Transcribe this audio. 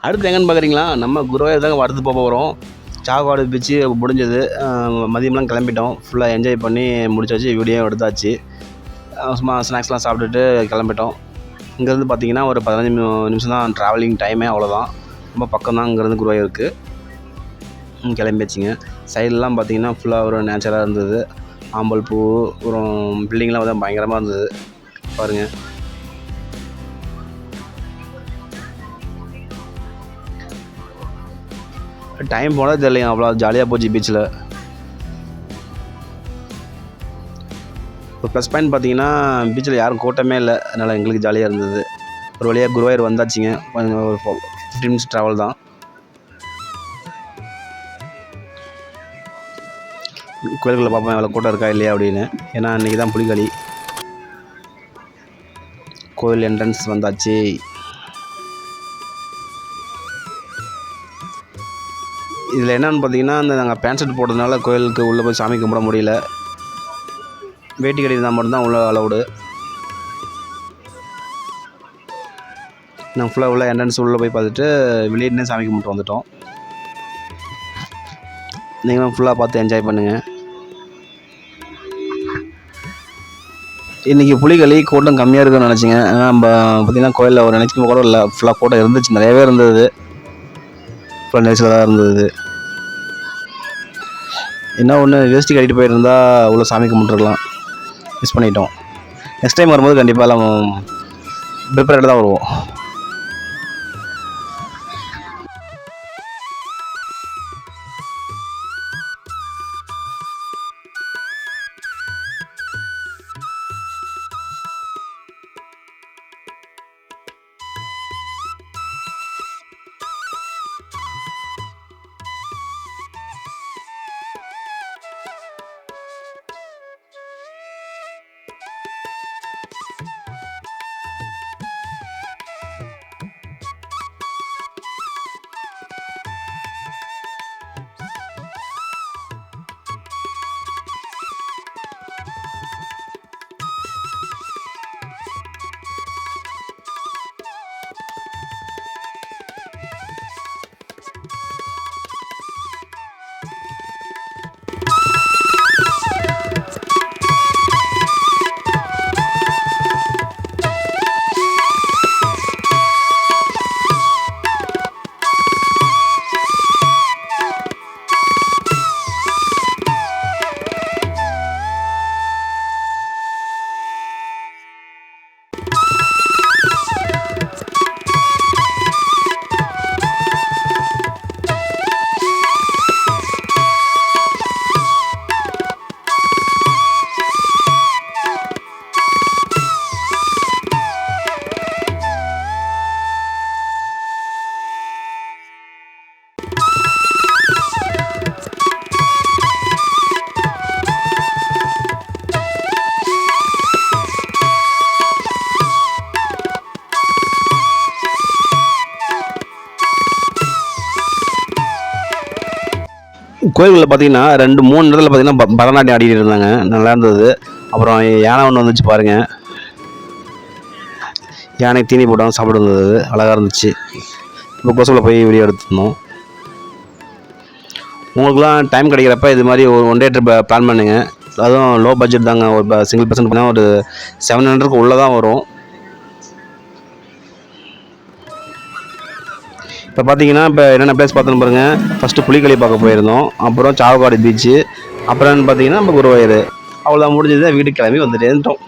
அடுத்து எங்கன்னு பார்க்குறீங்களா, நம்ம குருவாயூர் தாங்க அடுத்து போக போகிறோம். சாவக்காடு பீச்சு முடிஞ்சது. மதியம்லாம் கிளம்பிட்டோம். ஃபுல்லாக என்ஜாய் பண்ணி முடிச்சாச்சு. வீடியோ எடுத்தாச்சு. சும்மா ஸ்நாக்ஸ்லாம் சாப்பிட்டுட்டு கிளம்பிட்டோம். இங்கேருந்து பார்த்தீங்கன்னா ஒரு 15 நிமிஷம் தான் ட்ராவலிங் டைமே, அவ்வளோதான். ரொம்ப பக்கம் தான் இங்கேருந்து குருவாயூருக்கு. கிளம்பியாச்சுங்க. சைட்லாம் பார்த்தீங்கன்னா ஃபுல்லாக ஒரு நேச்சராக இருந்தது. ஆம்பல் பூ, அப்புறம் பில்டிங்லாம் வந்து பயங்கரமாக இருந்தது பாருங்கள். டைம் போனதே தெரியலைங்க, அவ்வளோ ஜாலியாக போச்சு பீச்சில். இப்போ ப்ளஸ் பாயிண்ட் பார்த்தீங்கன்னா பீச்சில் யாரும் கூட்டமே இல்லை, அதனால் எங்களுக்கு ஜாலியாக இருந்தது. ஒரு வழியாக குருவாயூர் வந்தாச்சுங்க. ஒரு 15 மினிட்ஸ் ட்ராவல் தான். கோயில்களில் பார்ப்போம் எவ்வளோ கூட்டம் இருக்கா இல்லையா அப்படின்னு. ஏன்னா இன்றைக்கி தான் புலிகளி. கோயில் என்ட்ரன்ஸ் வந்தாச்சு. இதில் என்னென்னு பார்த்தீங்கன்னா, நாங்கள் பேண்ட் ஷர்ட் போட்டதுனால கோயிலுக்கு உள்ளே போய் சாமி கும்பிட முடியல. வேட்டி கட்டி இருந்தால் மட்டும்தான் உள்ள அலவுடு. நாங்கள் ஃபுல்லாக உள்ள என்ட்ரன்ஸ் உள்ளே போய் பார்த்துட்டு வெளியே சாமி கும்பிட்டு வந்துட்டோம். நீங்களும் ஃபுல்லாக பார்த்து என்ஜாய் பண்ணுங்கள். இன்றைக்கி புலிகளி கூட்டம் கம்மியாக இருக்குன்னு நினச்சிங்க. ஏன்னா நம்ம பார்த்திங்கன்னா கோயிலில் ஒரு நினைக்கும் கூட இல்லை, ஃபுல்லாக கூட்டம் இருந்துச்சு, நிறையவே இருந்தது. ஃபுல்லாக நெரிசலாக தான் இருந்தது. என்ன ஒன்று, வேஷ்டி கட்டிட்டு போயிருந்தா உள்ள சாமி கும்பிட்டுருக்கலாம், மிஸ் பண்ணிட்டோம். நெக்ஸ்ட் டைம் வரும்போது கண்டிப்பாக எல்லாம் ப்ரிப்பேர்டாக தான் வருவோம். கோயில்களில் பார்த்தீங்கன்னா 2-3 இடத்துல பார்த்தீங்கன்னா பரதநாட்டியம் ஆடிட்டு இருந்தாங்க, நல்லா இருந்தது. அப்புறம் யானை ஒன்று வந்துச்சு பாருங்கள், யானை தீனி போட்டாங்க, சாப்பிட்டு இருந்தது, அழகாக இருந்துச்சு. இப்போ கோசலில் போய் வீடியோ எடுத்துருந்தோம். உங்களுக்குலாம் டைம் கிடைக்கிறப்ப இது மாதிரி ஒரு 1 டே ட்ரிப் பிளான் பண்ணுங்கள். அதுவும் லோ பட்ஜெட் தாங்க. ஒரு சிங்கிள் பர்சன் பண்ணால் ஒரு 700க்கு உள்ளே தான் வரும். இப்போ பார்த்தீங்கன்னா இப்போ என்னென்ன பிளேஸ் பார்த்தோன்னு பாருங்கள். ஃபஸ்ட்டு புலிகளி பார்க்க போயிருந்தோம், அப்புறம் சாவக்காடு பீச்சு, அப்புறம் பார்த்தீங்கன்னா நம்ம குருவாயூர். அவ்வளோதான், முடிஞ்சது. வீட்டுக்கு கிளம்பி வந்துட்டே இருந்தோம்.